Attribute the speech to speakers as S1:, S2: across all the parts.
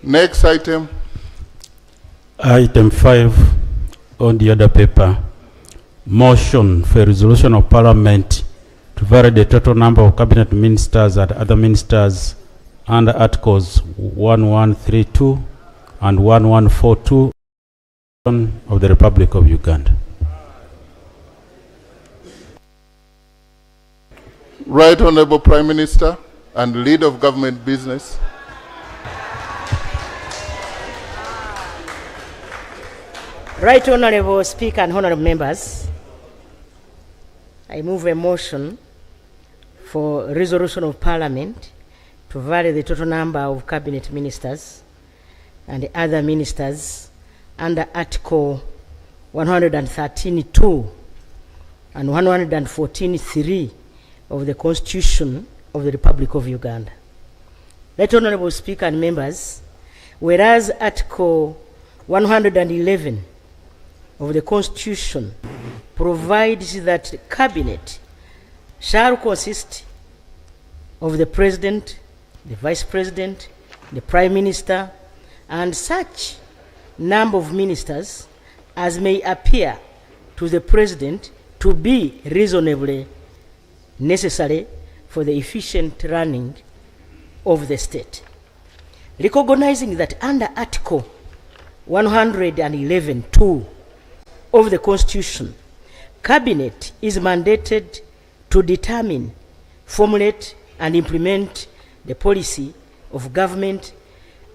S1: Next item.
S2: Item 5 on the other paper. Motion for a resolution of Parliament to vary the total number of cabinet ministers and other ministers under Articles 1132 and 1142 of the Republic of Uganda.
S1: Right Honorable Prime Minister and Leader of Government Business.
S3: Right Honorable Speaker and Honorable Members, I move a motion for resolution of Parliament to vary the total number of cabinet ministers and other ministers under Article 113(2) and 114(3) of the Constitution of the Republic of Uganda. Right Honorable Speaker and Members, whereas Article 111 of the Constitution provides that the Cabinet shall consist of the President, the Vice President, the Prime Minister, and such number of ministers as may appear to the President to be reasonably necessary for the efficient running of the state. Recognizing that under Article 111(2) of the Constitution, Cabinet is mandated to determine, formulate, and implement the policy of government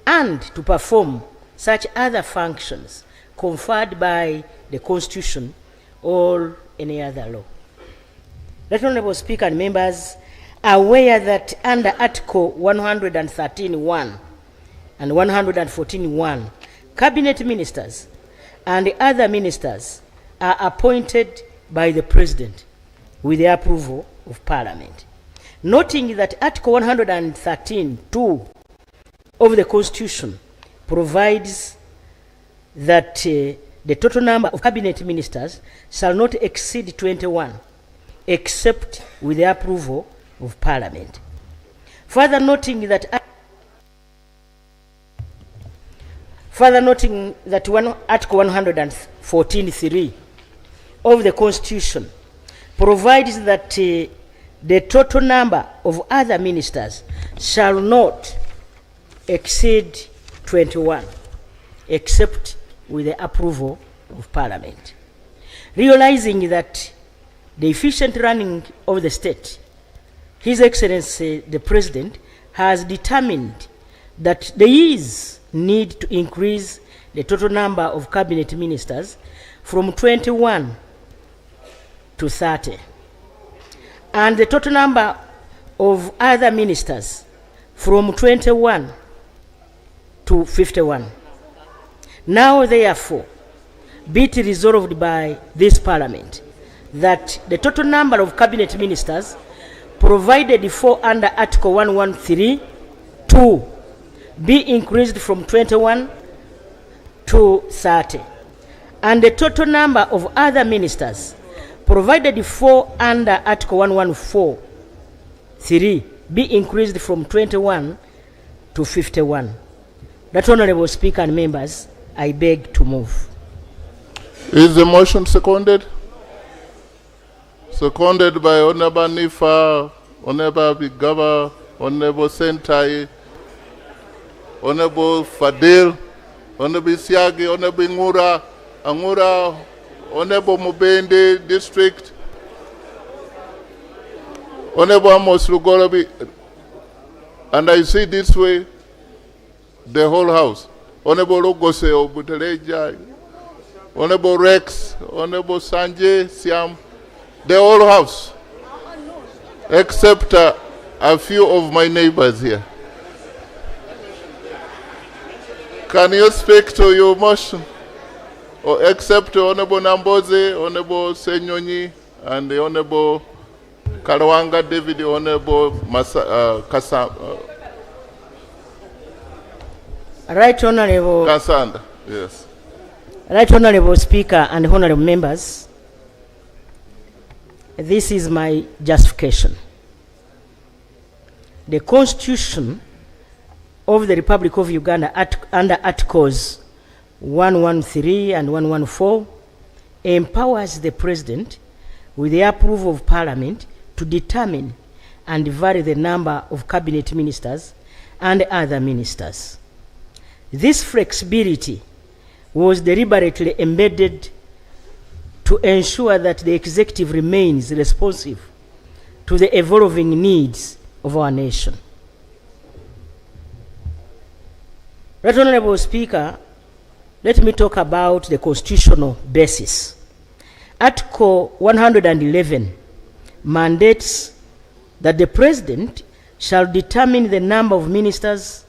S3: and to perform such other functions conferred by the Constitution or any other law. Right Honorable Speaker and Members, aware that under Article 113(1) and 114(1), Cabinet ministers and other ministers are appointed by the President with the approval of Parliament. Noting that Article 113(2) of the Constitution provides that the total number of cabinet ministers shall not exceed 21, except with the approval of Parliament. Further noting that Article 114(3) of the Constitution provides that the total number of other ministers shall not exceed 21, except with the approval of Parliament. Realizing that the efficient running of the state, His Excellency the President has determined that there is need to increase the total number of cabinet ministers from 21 to 30, and the total number of other ministers from 21 to 51. Now, therefore, be it resolved by this Parliament that the total number of cabinet ministers provided for under Article 113(2) be increased from 21 to 30, and the total number of other ministers provided for under Article 114(3) be increased from 21 to 51. That Honorable Speaker and Members, I beg to move.
S1: Is the motion seconded? Seconded by Honorable Nifa, Honorable Bigava, Honorable Sentai, Honorable Fadil, Honorable Siagi, Honorable Angura, Honorable Mubende District, Honorable Amos Lugorobi, and I see this way the whole house. Honorable Logose Obuteleja, Honorable Rex, Honorable Sanjay Siam, the whole house, except a few of my neighbors here. Can you speak to your motion? Or except Honorable Namboze, Honorable Senyonyi, and the Honorable Kalawanga David, Honorable
S3: Right Honorable
S1: Kasanda, yes.
S3: Right Honorable Speaker and Honorable Members, this is my justification. The Constitution of the Republic of Uganda under Articles 113 and 114 empowers the President, with the approval of Parliament, to determine and vary the number of cabinet ministers and other ministers. This flexibility was deliberately embedded to ensure that the executive remains responsive to the evolving needs of our nation. Right Honorable Speaker, let me talk about the constitutional basis. Article 111 mandates that the President shall determine the number of ministers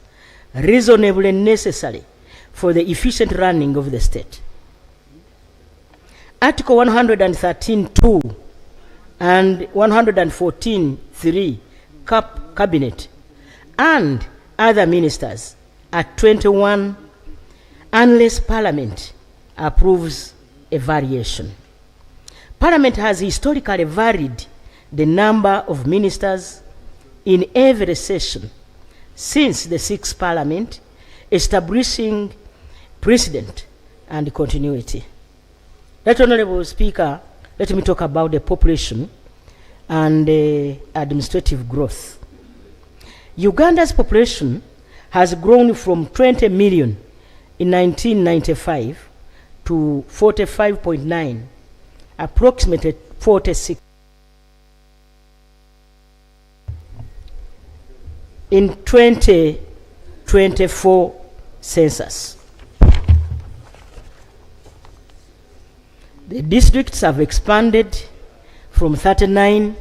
S3: reasonably necessary for the efficient running of the state. Article 113(2) and 114(3) Cabinet and other ministers at 21 unless Parliament approves a variation. Parliament has historically varied the number of ministers in every session since the 6th Parliament, establishing precedent and continuity. Right Honorable Speaker, let me talk about the population and administrative growth. Uganda's population has grown from 20 million in 1995 to 45.9, approximately 46 in 2024 census. The districts have expanded from 39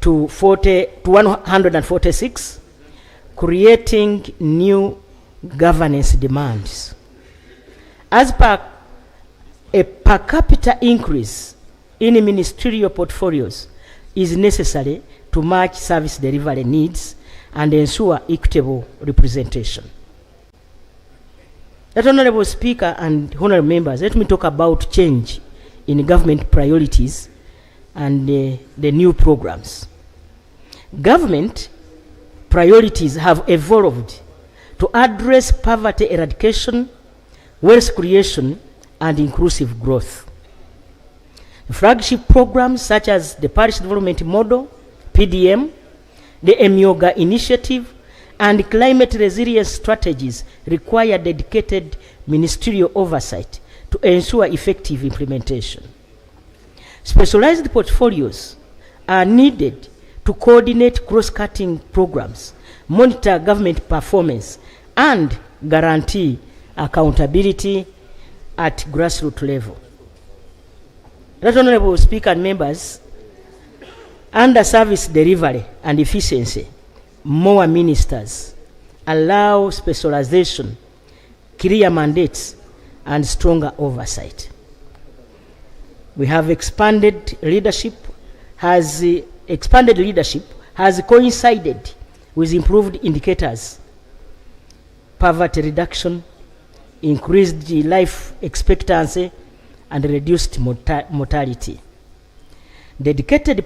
S3: to 146, creating new governance demands. As per a per capita increase in ministerial portfolios is necessary to match service delivery needs and ensure equitable representation. That Honorable Speaker and honorable members, let me talk about change in government priorities and the new programs. Government priorities have evolved to address poverty eradication, wealth creation, and inclusive growth. Flagship programs such as the Parish Development Model, PDM, the Emyoga Initiative, and climate resilience strategies require dedicated ministerial oversight to ensure effective implementation. Specialized portfolios are needed to coordinate cross-cutting programs, monitor government performance, and guarantee accountability at grassroots level. Right Honorable Speaker and members, under service delivery and efficiency, more ministers allow specialization, clear mandates, and stronger oversight. We have expanded leadership has coincided with improved indicators, poverty reduction, increased life expectancy, and reduced mortality. Dedicated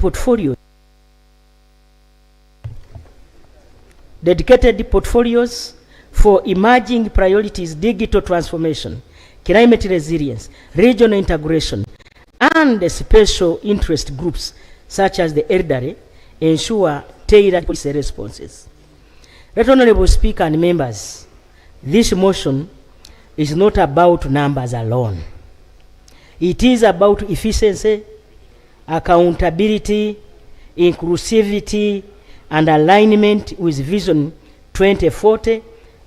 S3: portfolios for emerging priorities, digital transformation, climate resilience, regional integration, and special interest groups such as the elderly ensure tailored policy responses. Right Honorable Speaker and members, this motion is not about numbers alone. It is about efficiency, accountability, inclusivity, and alignment with Vision 2040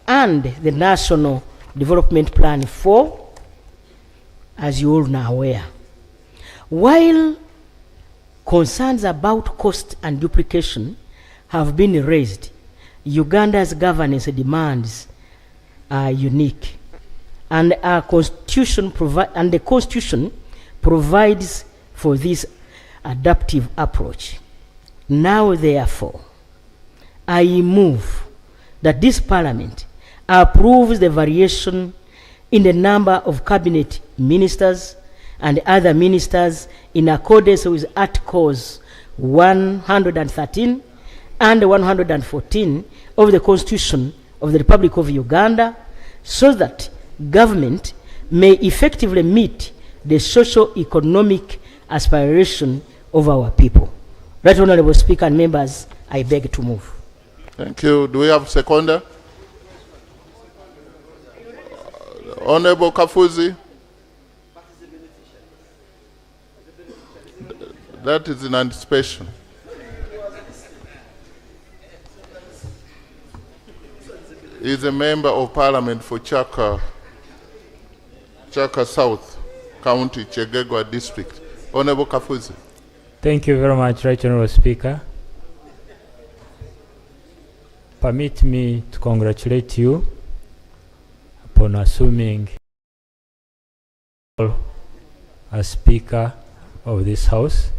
S3: and the National Development Plan 4, as you all are aware. While concerns about cost and duplication have been raised, Uganda's governance demands are unique, and the Constitution provides for this adaptive approach. Now, therefore, I move that this Parliament approves the variation in the number of cabinet ministers and other ministers in accordance with Articles 113 and 114 of the Constitution of the Republic of Uganda, so that government may effectively meet the socio-economic aspiration of our people. Right Honorable Speaker and members, I beg to move.
S1: Thank you. Do we have seconder? Honorable Kafuzi? That is in anticipation. He is a member of parliament for Chaka South County, Chegegwa District. Honorable Kafuzi.
S4: Thank you very much, Right Honorable Speaker. Permit me to congratulate you upon assuming as Speaker of this House.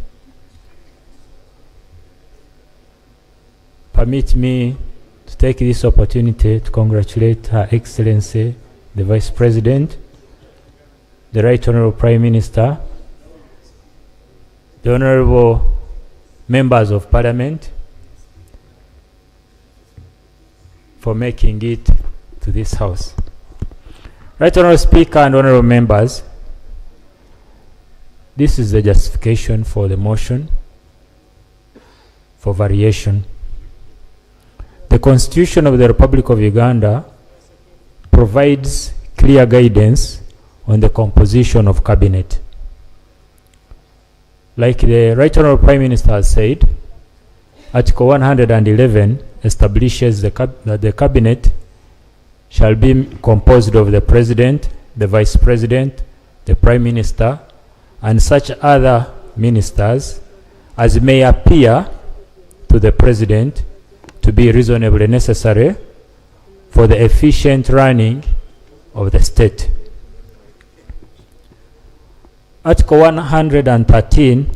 S4: Permit me to take this opportunity to congratulate Her Excellency, the Vice President, the Right Honorable Prime Minister, the Honorable Members of Parliament for making it to this House. Right Honorable Speaker and Honorable Members, this is the justification for the motion for variation. The Constitution of the Republic of Uganda provides clear guidance on the composition of cabinet. Like the Right Honorable Prime Minister has said, Article 111 establishes that the cabinet shall be composed of the President, the Vice President, the Prime Minister, and such other ministers as may appear to the President to be reasonably necessary for the efficient running of the state. Article 113,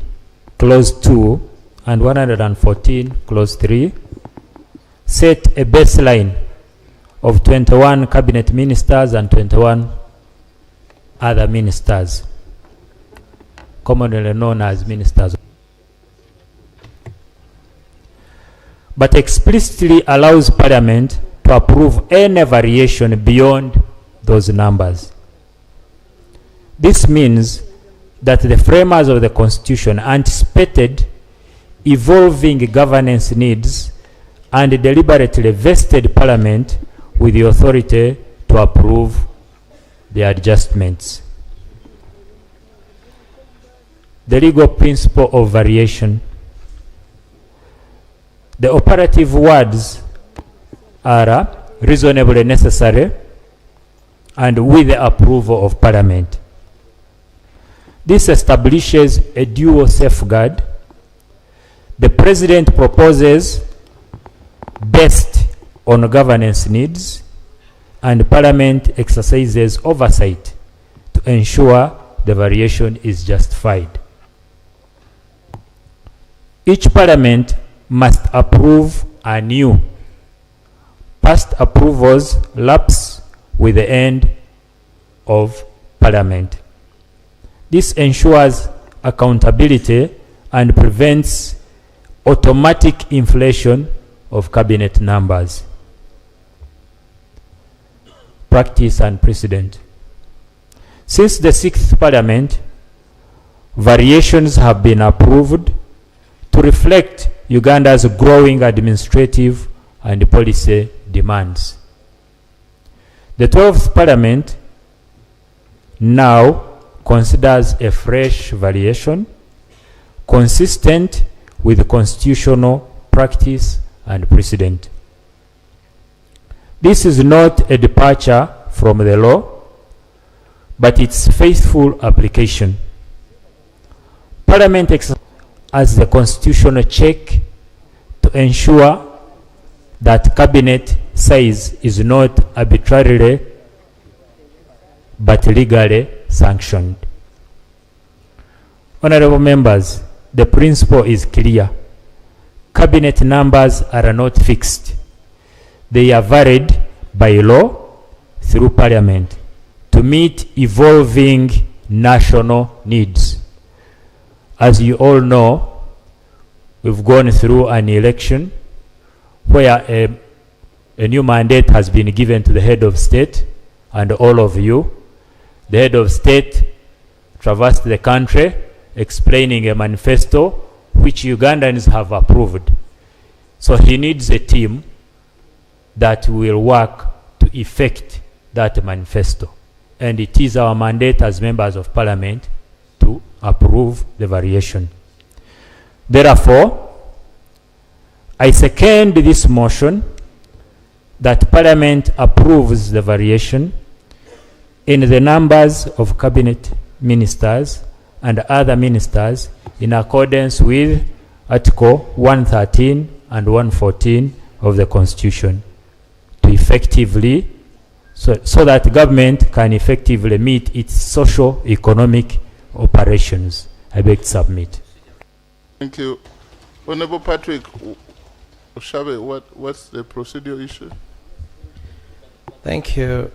S4: Clause 2 and 114, Clause 3 set a baseline of 21 cabinet ministers and 21 other ministers, commonly known as ministers, but explicitly allows Parliament to approve any variation beyond those numbers. This means that the framers of the Constitution anticipated evolving governance needs and deliberately vested Parliament with the authority to approve the adjustments. The legal principle of variation. The operative words are reasonably necessary and with the approval of Parliament. This establishes a dual safeguard. The President proposes based on governance needs, and Parliament exercises oversight to ensure the variation is justified. Each Parliament must approve anew. Past approvals lapse with the end of Parliament. This ensures accountability and prevents automatic inflation of cabinet numbers. Practice and precedent. Since the 6th Parliament, variations have been approved to reflect Uganda's growing administrative and policy demands. The 12th Parliament now considers a fresh variation consistent with constitutional practice and precedent. This is not a departure from the law, but its faithful application. Parliament exercises as the constitutional check to ensure that cabinet size is not arbitrarily but legally sanctioned. Honorable members, the principle is clear. Cabinet numbers are not fixed. They are varied by law through Parliament to meet evolving national needs. As you all know, we've gone through an election where a a new mandate has been given to the head of state and all of you. The head of state traversed the country explaining a manifesto which Ugandans have approved. So he needs a team that will work to effect that manifesto. And it is our mandate as members of parliament to approve the variation. Therefore, I second this motion that Parliament approves the variation in the numbers of cabinet ministers and other ministers in accordance with Article 113 and 114 of the Constitution to effectively, so that government can effectively meet its socio-economic operations. I beg to submit.
S1: Thank you. Honorable Patrick Oshabe, what's the procedural issue?
S5: Thank you,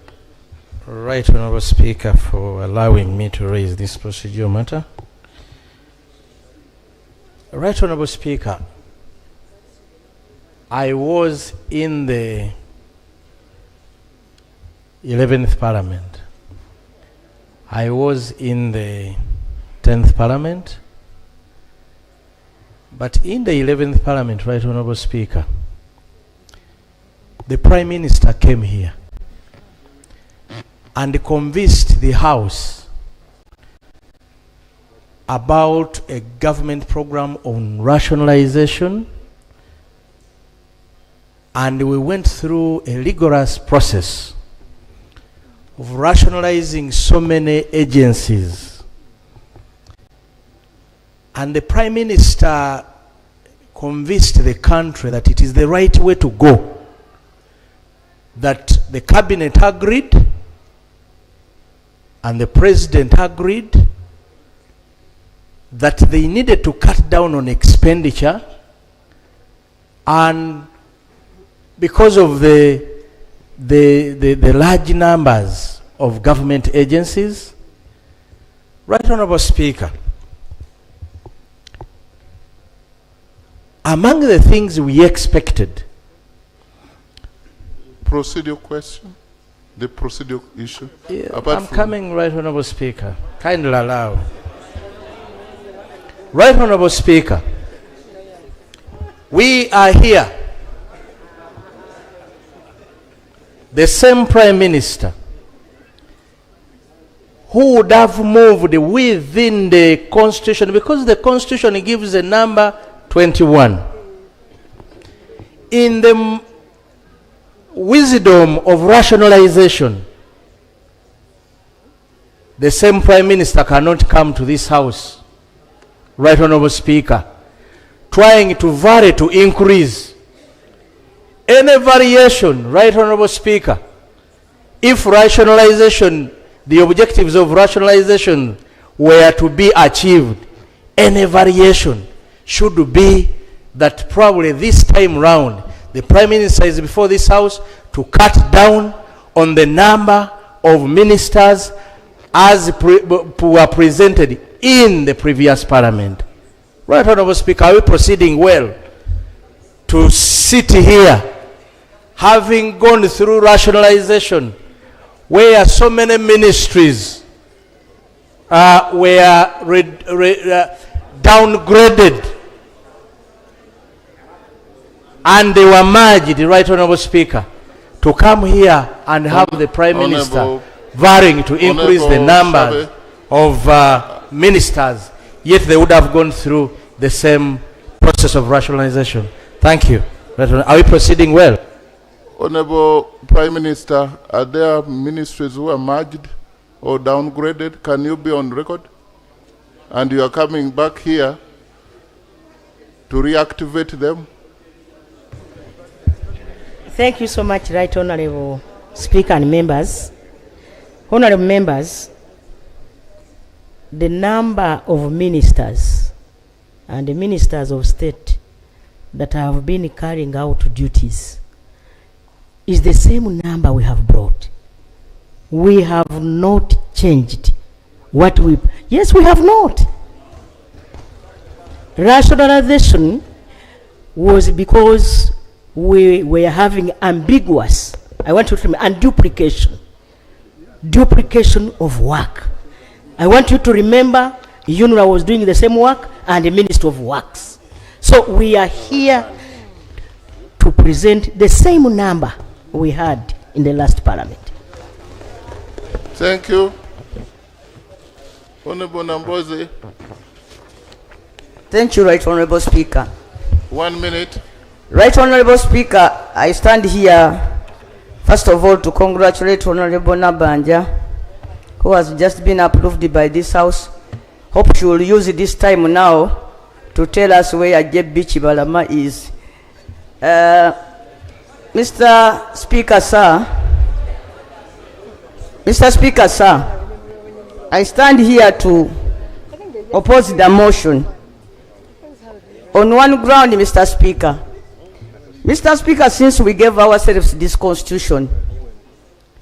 S5: Right Honourable Speaker, for allowing me to raise this procedural matter. Right Honourable Speaker, I was in the 11th Parliament. I was in the 10th Parliament. But in the 11th Parliament, Right Honourable Speaker, the Prime Minister came here and convinced the House about a government program on rationalization, and we went through a rigorous process of rationalizing so many agencies. And the Prime Minister convinced the country that it is the right way to go, that the Cabinet agreed and the President agreed that they needed to cut down on expenditure, and because of the large numbers of government agencies. Right Honourable Speaker, among the things we expected.
S1: Procedural question? The procedural issue?
S5: Yeah, I'm coming, Right Honourable Speaker. Kindly allow. Right Honourable Speaker, we are here. The same Prime Minister who would have moved within the Constitution, because the Constitution gives a number 21. In the wisdom of rationalization, the same Prime Minister cannot come to this House, Right Honourable Speaker, trying to vary, to increase any variation. Right Honourable Speaker, if rationalization, the objectives of rationalization were to be achieved, any variation should be that probably this time round the Prime Minister is before this House to cut down on the number of ministers as were presented in the previous Parliament. Right Honourable Speaker, are we proceeding well to sit here having gone through rationalization where so many ministries were downgraded and they were merged, Right Honourable Speaker, to come here and have the Prime Minister varying to increase the numbers of ministers, yet they would have gone through the same process of rationalization. Thank you. Are we proceeding well?
S1: Honourable Prime Minister, are there ministries who are merged or downgraded? Can you be on record? And you are coming back here to reactivate them?
S3: Thank you so much, Right Honourable Speaker and members. Honourable members, the number of ministers and the ministers of state that have been carrying out duties is the same number we have brought. We have not changed what we... Yes, we have not. Rationalization was because we were having ambiguous, I want you to remember, and duplication of work. I want you to remember UNRWA was doing the same work and the Ministry of Works. So we are here to present the same number we had in the last parliament.
S1: Thank you. Honorable Nambozi,
S6: Thank you, Right Honorable Speaker.
S1: 1 minute.
S6: Right Honorable Speaker, I stand here, first of all, to congratulate Honorable Nabanja, who has just been approved by this House. Hope she will use this time now to tell us where Jebichi Balama is. Mr. Speaker, sir, I stand here to oppose the motion. On one ground, Mr. Speaker. Mr. Speaker, since we gave ourselves this constitution,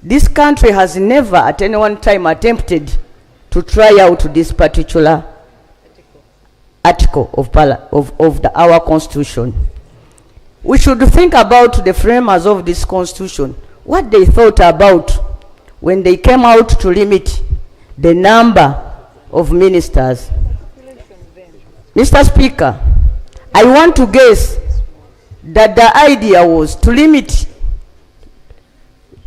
S6: this country has never at any one time attempted to try out this particular article of our constitution. We should think about the framers of this constitution, what they thought about when they came out to limit the number of ministers. Mr. Speaker, I want to guess that the idea was to limit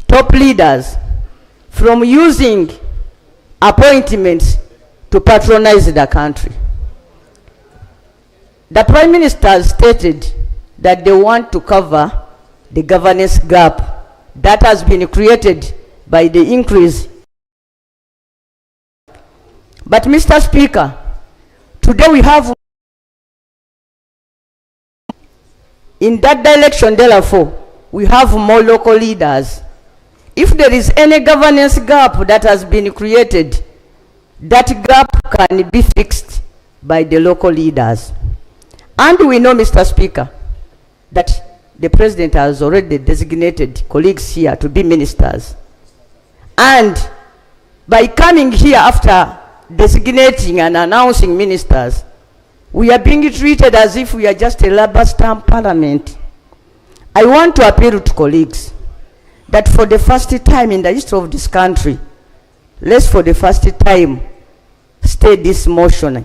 S6: top leaders from using appointments to patronize the country. The Prime Minister stated that they want to cover the governance gap that has been created by the increase. But Mr. Speaker, today we have in that direction, therefore, we have more local leaders. If there is any governance gap that has been created, that gap can be fixed by the local leaders. And we know, Mr. Speaker, that the President has already designated colleagues here to be ministers. And by coming here after designating and announcing ministers, we are being treated as if we are just a rubber stamp parliament. I want to appeal to colleagues that for the first time in the history of this country, let's for the first time stay this motion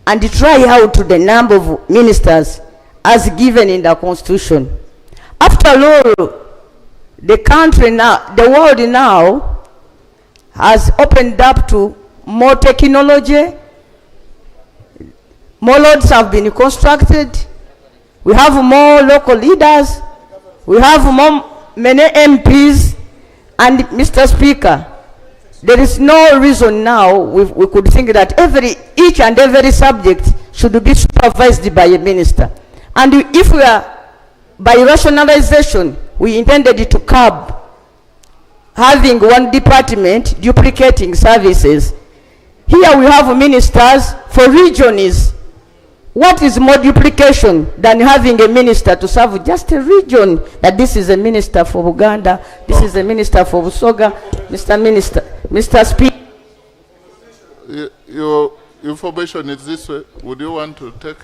S6: and try out the number of ministers as given in the Constitution. After all, the country now, the world now has opened up to more technology. More roads have been constructed. We have more local leaders. We have many MPs. And Mr. Speaker, there is no reason now we could think that each and every subject should be supervised by a minister. And if we are, by rationalization, we intended to curb having one department duplicating services. Here we have ministers for regions. What is more duplication than having a minister to serve just a region? That this is a minister for Uganda, this is a minister for Busoga, Mr. Speaker.
S1: Your information is this way. Would you want to take?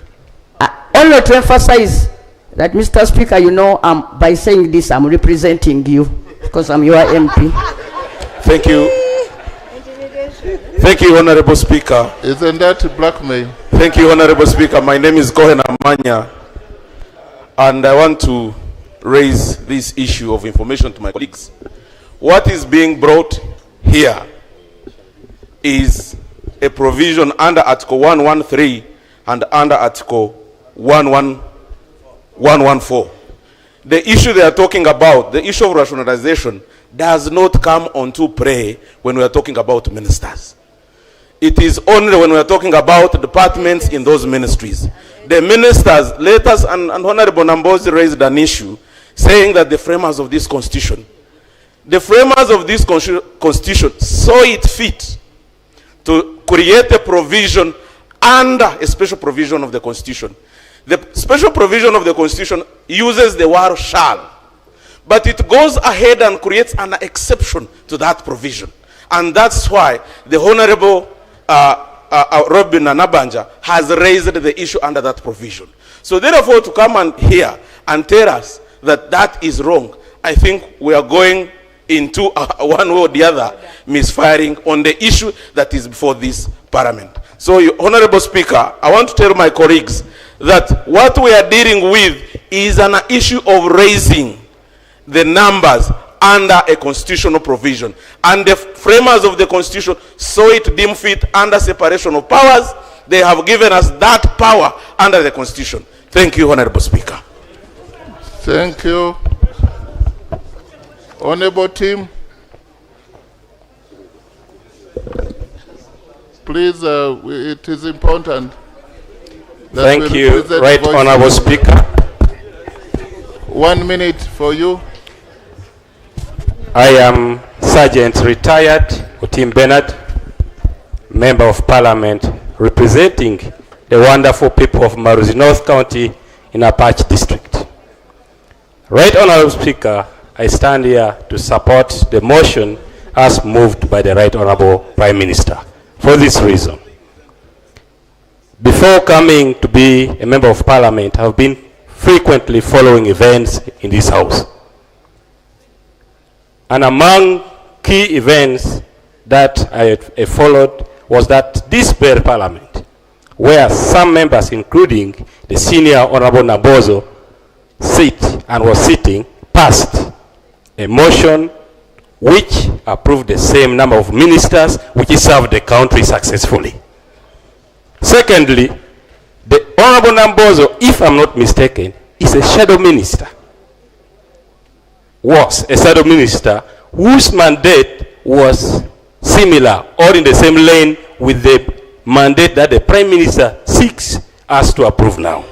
S6: Only to emphasize that, Mr. Speaker, you know, by saying this, I'm representing you because I'm your MP.
S7: Thank you. Thank you, Honorable Speaker.
S1: Isn't that blackmail?
S7: Thank you, Honorable Speaker. My name is Gohen Amanya, and I want to raise this issue of information to my colleagues. What is being brought here is a provision under Article 113 and under Article 114. The issue they are talking about, the issue of rationalization, does not come onto play when we are talking about ministers. It is only when we are talking about departments in those ministries. The ministers, letters, and Honorable Nambozi raised an issue saying that the framers of this constitution saw it fit to create a provision under a special provision of the constitution. The special provision of the constitution uses the word shall, but it goes ahead and creates an exception to that provision. And that's why the Honorable Robin Nabanja has raised the issue under that provision. So therefore, to come and here and tell us that that is wrong, I think we are going into one way or the other misfiring on the issue that is before this parliament. So, Honorable Speaker, I want to tell my colleagues that what we are dealing with is an issue of raising the numbers under a constitutional provision. And the framers of the constitution saw it deemed fit under separation of powers. They have given us that power under the constitution. Thank you, Honorable Speaker.
S1: Thank you. Honorable Tim, please, it is important that
S8: thank you, Right Honorable Speaker.
S1: 1 minute for you.
S8: I am Sergeant Retired Otim Bernard, Member of Parliament, representing the wonderful people of Maruzi North County in Apache District. Right Honorable Speaker, I stand here to support the motion as moved by the Right Honorable Prime Minister for this reason. Before coming to be a Member of Parliament, I have been frequently following events in this House. And among key events that I followed was that this very Parliament, where some members, including the senior Honorable Nabozo, was sitting, passed a motion which approved the same number of ministers which served the country successfully. Secondly, the Honorable Nabozo, if I'm not mistaken, is a shadow minister. Was a shadow minister whose mandate was similar or in the same lane with the mandate that the Prime Minister seeks us to approve now.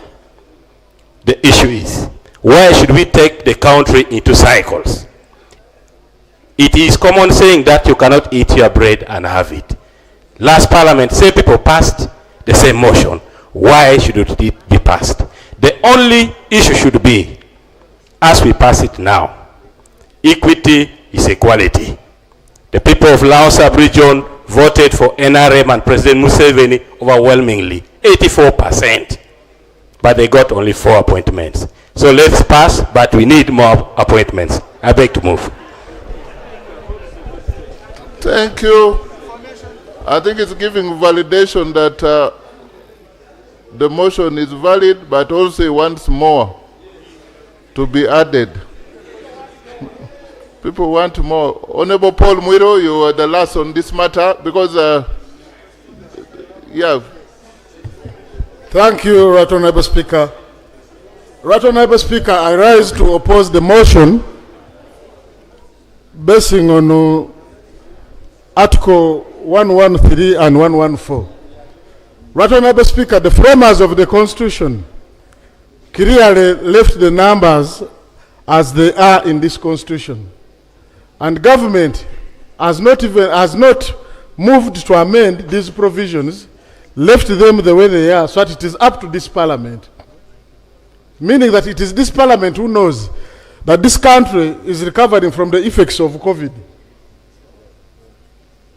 S8: The issue is, why should we take the country into cycles? It is common saying that you cannot eat your bread and have it. Last Parliament, same people passed the same motion. Why should it be passed? The only issue should be, as we pass it now, equity is equality. The people of Laos sub-region voted for NRM and President Museveni overwhelmingly, 84%. But they got only 4 appointments. So let's pass, but we need more appointments. I beg to move.
S1: Thank you. I think it's giving validation that the motion is valid, but also wants more to be added. People want more. Honorable Paul Mwiro, you are the last on this matter because, yeah.
S9: Thank you, Right Honorable Speaker. Right Honorable Speaker, I rise to oppose the motion basing on Article 113 and 114. Right Honorable Speaker, the framers of the Constitution clearly left the numbers as they are in this Constitution. And government has not moved to amend these provisions, left them the way they are, so that it is up to this Parliament. Meaning that it is this Parliament who knows that this country is recovering from the effects of COVID.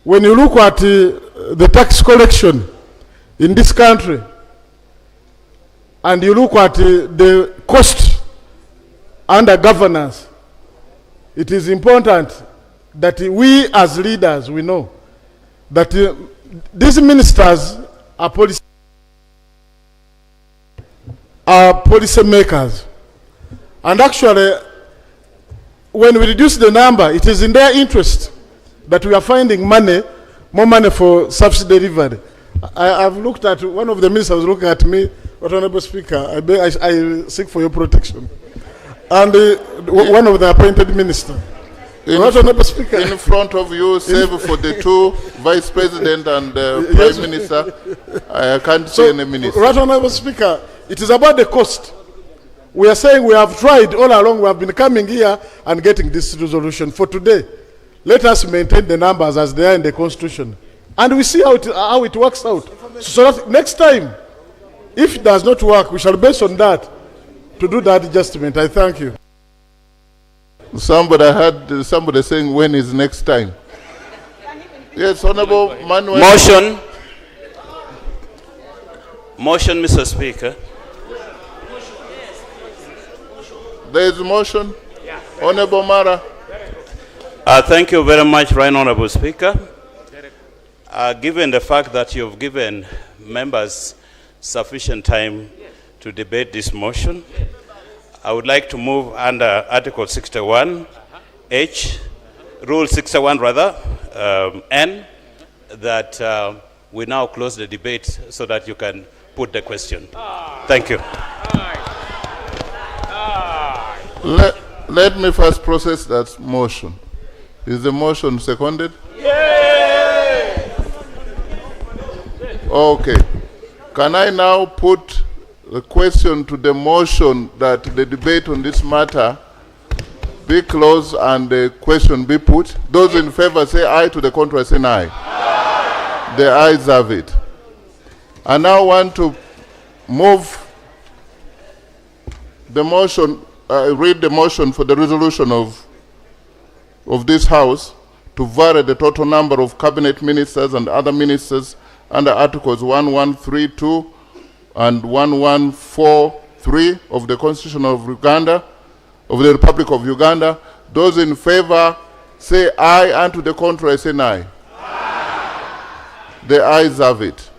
S9: When you look at the tax collection in this country, and you look at the cost under governance, it is important that we as leaders, we know that these ministers are policy makers. And actually, when we reduce the number, it is in their interest that we are finding more money for subsidy delivery. I've looked at, one of the ministers was looking at me, Honorable Speaker, I seek for your protection. And one of the appointed ministers. Honorable Speaker.
S1: In front of you, save for the 2 Vice President and Prime Minister. I can't see any minister.
S9: Right Honorable Speaker, it is about the cost. We are saying we have tried all along, we have been coming here and getting this resolution. For today, let us maintain the numbers as they are in the Constitution. And we see how it works out. So that next time, if it does not work, we shall base on that to do that adjustment. I thank you.
S1: Somebody had somebody saying, when is next time? Yes, Honorable Manuel.
S10: Motion, Mr. Speaker.
S1: There is a motion. Honorable Mara.
S10: Thank you very much, Right Honorable Speaker. Given the fact that you've given members sufficient time to debate this motion, I would like to move under Article 61, Rule 61 rather, N, that we now close the debate so that you can put the question. Thank you.
S1: Let me first process that motion. Is the motion seconded? Okay. Can I now put the question to the motion that the debate on this matter be closed and the question be put? Those in favor say aye, to the contrary say aye. The ayes have it. I now want to move the motion, read the motion for the resolution of this House to vary the total number of cabinet ministers and other ministers under Articles 1132 and 1143 of the Constitution of Uganda, of the Republic of Uganda. Those in favor say aye, and to the contrary say aye. The ayes have it.